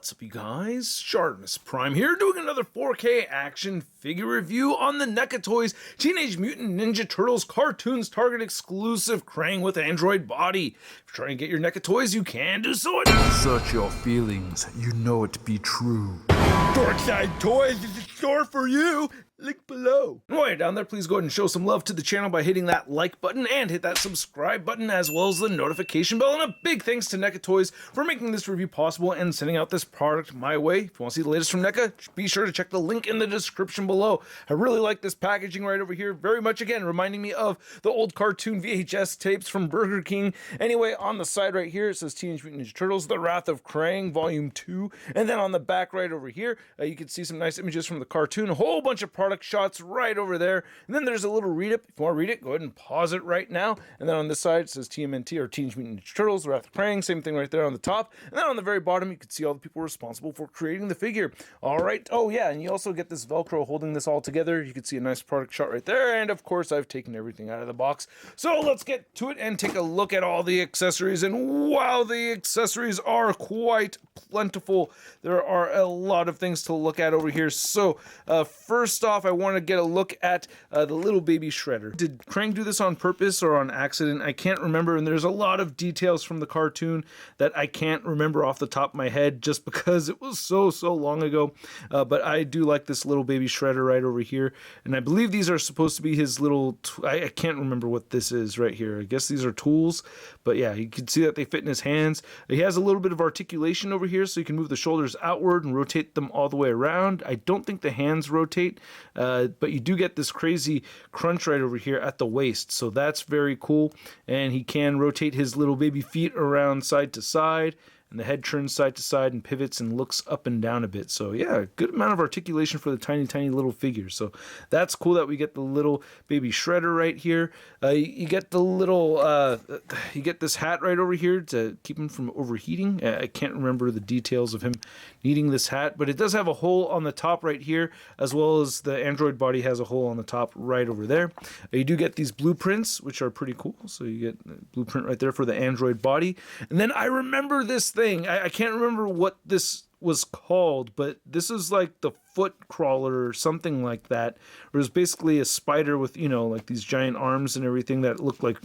What's up, you guys? ShartimusPrime here, doing another 4K action figure review on the NECA Toys Teenage Mutant Ninja Turtles Cartoons Target exclusive Krang with Android body. If you're trying to get your NECA toys, you can do so at Search your feelings, you know it be true. Darkside Toys is a store for you. Link below. And while you're down there, please go ahead and show some love to the channel by hitting that like button and hit that subscribe button as well as the notification bell. And a big thanks to NECA Toys for making this review possible and sending out this product my way. If you want to see the latest from NECA, be sure to check the link in the description below. I really like this packaging right over here very much, again reminding me of the old cartoon VHS tapes from Burger King. Anyway, on the side right here it says Teenage Mutant Ninja Turtles The Wrath of Krang Volume 2, and then on the back right over here you can see some nice images from the cartoon, a whole bunch of product shots right over there, and then there's a little read up. If you want to read it, go ahead and pause it right now. And then on this side it says TMNT, or Teenage Mutant Ninja Turtles The Wrath of Krang, same thing right there on the top. And then on the very bottom you can see all the people responsible for creating the figure. All right, oh yeah, and you also get this Velcro holding this all together. You can see a nice product shot right there, and of course I've taken everything out of the box. So let's get to it and take a look at all the accessories. And wow, the accessories are quite plentiful. There are a lot of things to look at over here. So first off, I want to get a look at the little baby shredder. Did Krang do this on purpose or on accident? I can't remember, and there's a lot of details from the cartoon that I can't remember off the top of my head just because it was so long ago. But I do like this little baby shredder right over here, and I believe these are supposed to be his little I can't remember what this is right here. I guess these are tools, but yeah, you can see that they fit in his hands. He has a little bit of articulation over here, so you can move the shoulders outward and rotate them all the way around. I don't think the hands rotate, but you do get this crazy crunch right over here at the waist, so that's very cool. And he can rotate his little baby feet around side to side, and the head turns side to side and pivots and looks up and down a bit. So yeah, good amount of articulation for the tiny little figure. So that's cool that we get the little baby shredder right here. You get the little you get this hat right over here to keep him from overheating. I can't remember the details of him needing this hat, but it does have a hole on the top right here, as well as the Android body has a hole on the top right over there. You do get these blueprints, which are pretty cool. So you get a blueprint right there for the Android body. And then I remember this thing. I can't remember what this was called, but this is like the foot crawler or something like that. It was basically a spider with, you know, like these giant arms and everything that looked like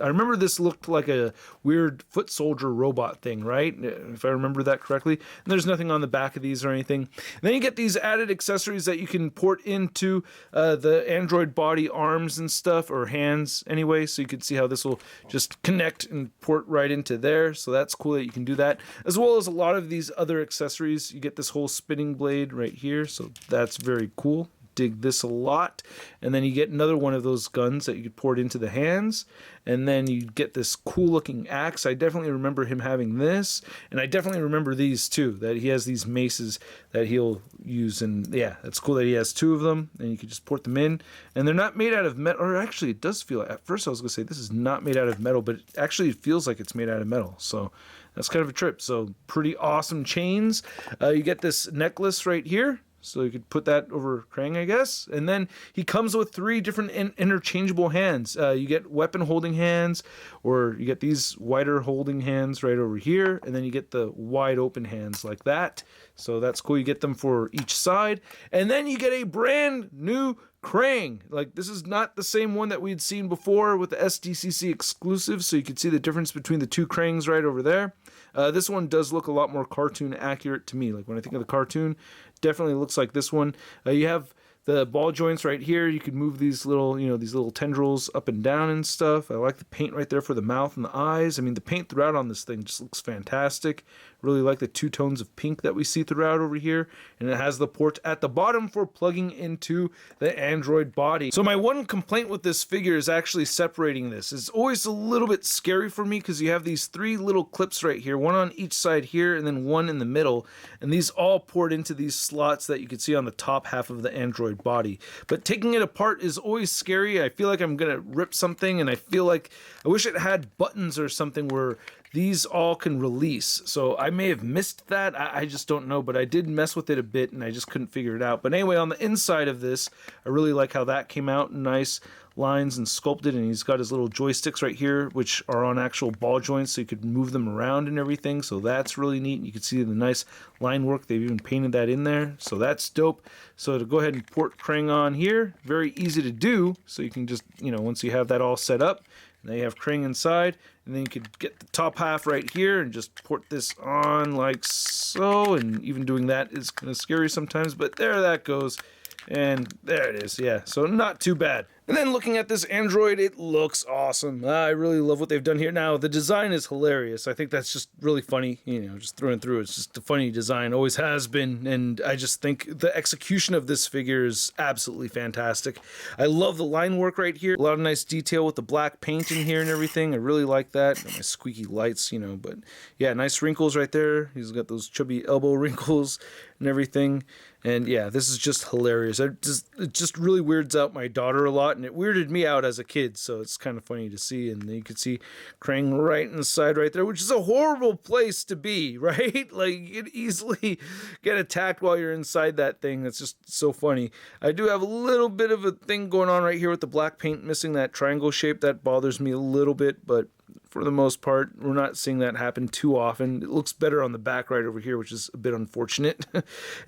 I remember this looked like a weird foot soldier robot thing, right? If I remember that correctly. And there's nothing on the back of these or anything. And then you get these added accessories that you can port into the Android body arms and stuff, or hands anyway. So you can see how this will just connect and port right into there. So that's cool that you can do that, as well as a lot of these other accessories. You get this whole spinning blade right here, so that's very cool. Dig this a lot. And then you get another one of those guns that you could port into the hands, and then you get this cool looking axe. I definitely remember him having this, and I definitely remember these too, that he has these maces that he'll use. And yeah, it's cool that he has two of them, and you can just port them in. And they're not made out of metal, or actually it does feel, at first I was gonna say this is not made out of metal, but actually it feels like it's made out of metal, so that's kind of a trip. So pretty awesome chains. You get this necklace right here, so you could put that over Krang, I guess. And then he comes with three different interchangeable hands. You get weapon holding hands, or you get these wider holding hands right over here, and then you get the wide open hands like that. So that's cool. You get them for each side, and then you get a brand new Krang. Like, this is not the same one that we'd seen before with the SDCC exclusive, so you can see the difference between the two Krangs right over there. This one does look a lot more cartoon accurate to me. Like, when I think of the cartoon, definitely looks like this one. You have the ball joints right here. You can move these little, you know, these little tendrils up and down and stuff. I like the paint right there for the mouth and the eyes. I mean, the paint throughout on this thing just looks fantastic. Really like the two tones of pink that we see throughout over here. And it has the port at the bottom for plugging into the Android body. So my one complaint with this figure is actually separating this. It's always a little bit scary for me because you have these three little clips right here, one on each side here and then one in the middle. And these all port into these slots that you can see on the top half of the Android body. But taking it apart is always scary. I feel like I'm gonna rip something, and I feel like I wish it had buttons or something where these all can release. So I may have missed that. I just don't know, but I did mess with it a bit and I just couldn't figure it out. But anyway, on the inside of this, I really like how that came out nice. Lines and sculpted, and he's got his little joysticks right here, which are on actual ball joints, so you could move them around and everything. So that's really neat. You can see the nice line work. They've even painted that in there, so that's dope. So to go ahead and port Krang on here, very easy to do. So you can just, you know, once you have that all set up, now you have Krang inside, and then you could get the top half right here and just port this on like so. And even doing that is kind of scary sometimes, but there that goes. And there it is, yeah, so not too bad. And then looking at this Android, it looks awesome. I really love what they've done here. Now, the design is hilarious. I think that's just really funny, you know, just through and through. It's just a funny design, always has been, and I just think the execution of this figure is absolutely fantastic. I love the line work right here. A lot of nice detail with the black paint in here and everything. I really like that. Got my squeaky lights, you know, but yeah, nice wrinkles right there. He's got those chubby elbow wrinkles and everything. And yeah, this is just hilarious. It just really weirds out my daughter a lot, and it weirded me out as a kid, so it's kind of funny to see. And you can see Krang right inside right there, which is a horrible place to be, right? Like, you could easily get attacked while you're inside that thing. That's just so funny. I do have a little bit of a thing going on right here with the black paint missing that triangle shape. That bothers me a little bit, but for the most part, we're not seeing that happen too often. It looks better on the back right over here, which is a bit unfortunate. And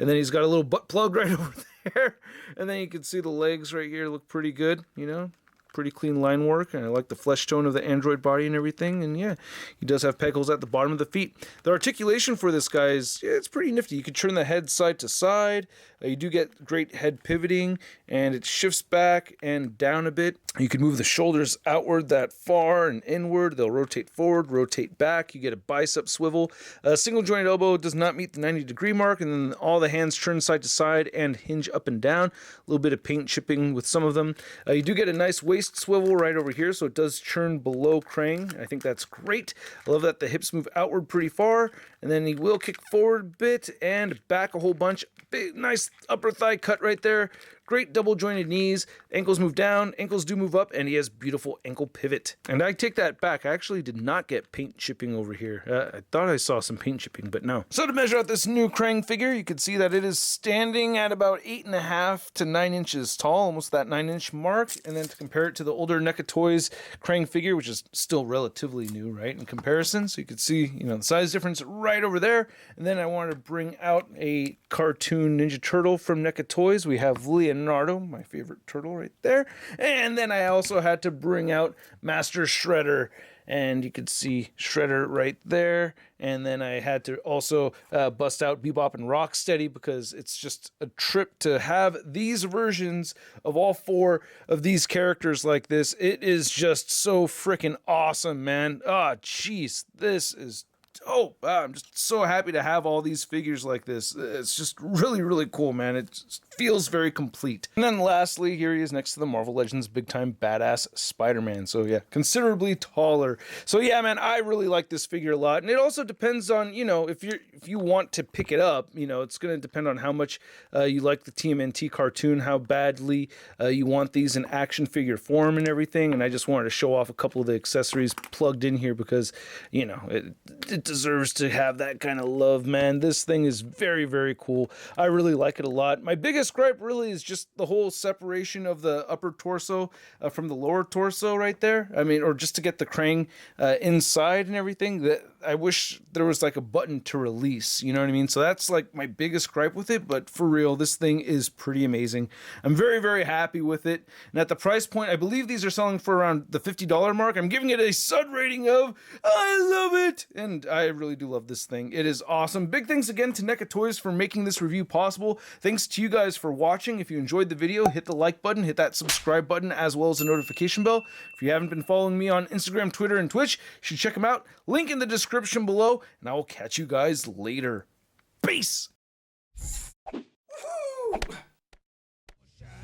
then he's got a little butt plug right over there. And then you can see the legs right here look pretty good, you know. Pretty clean line work, and I like the flesh tone of the Android body and everything. And yeah, he does have pegals at the bottom of the feet. The articulation for this guy is, yeah, it's pretty nifty. You can turn the head side to side. You do get great head pivoting, and it shifts back and down a bit. You can move the shoulders outward that far and inward. They'll rotate forward, rotate back. You get a bicep swivel. A single jointed elbow does not meet the 90-degree mark, and then all the hands turn side to side and hinge up and down. A little bit of paint chipping with some of them. You do get a nice waist swivel right over here, so it does churn below Krang. I think that's great. I love that the hips move outward pretty far, and then he will kick forward a bit and back a whole bunch. Big, nice upper thigh cut right there. Great double jointed knees. Ankles move down, ankles do move up, and he has beautiful ankle pivot. And I take that back. I actually did not get paint chipping over here. I thought I saw some paint chipping, but no. So to measure out this new Krang figure, you can see that it is standing at about 8.5 to 9 inches tall, almost that 9-inch mark. And then to compare it to the older NECA Toys Krang figure, which is still relatively new, right, in comparison. So you can see, you know, the size difference right over there. And then I wanted to bring out a cartoon Ninja Turtle from NECA Toys. We have Leonardo, my favorite turtle right there. And then I also had to bring out Master Shredder, and you could see Shredder right there. And then I had to also bust out Bebop and Rocksteady, because it's just a trip to have these versions of all 4 of these characters like this. It is just so freaking awesome, man. Oh, jeez, this is I'm just so happy to have all these figures like this. It's just really, really cool, man. It just feels very complete. And then lastly, here he is next to the Marvel Legends big time badass Spider-Man. So yeah, considerably taller. So yeah, man, I really like this figure a lot. And it also depends on, you know, if you want to pick it up, you know, it's going to depend on how much you like the TMNT cartoon, how badly you want these in action figure form and everything. And I just wanted to show off a couple of the accessories plugged in here because, you know, it deserves to have that kind of love, man. This thing is very, very cool. I really like it a lot. My biggest gripe really is just the whole separation of the upper torso from the lower torso right there. I mean, or just to get the Krang inside and everything. That I wish there was like a button to release, you know what I mean? So that's like my biggest gripe with it, but for real, this thing is pretty amazing. I'm very, very happy with it. And at the price point, I believe these are selling for around the $50 mark. I'm giving it a Sud rating of, I love it. And I really do love this thing. It is awesome. Big thanks again to NECA Toys for making this review possible. Thanks to you guys for watching. If you enjoyed the video, hit the like button, hit that subscribe button, as well as the notification bell. If you haven't been following me on Instagram, Twitter, and Twitch, you should check them out. Link in the description below, and I will catch you guys later. Peace!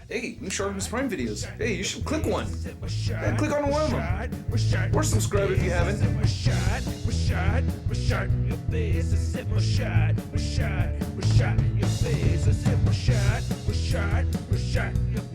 Hey, new ShartimusPrime videos. Hey, you should click one. Yeah, click on one of them. Or subscribe if you haven't. Your face,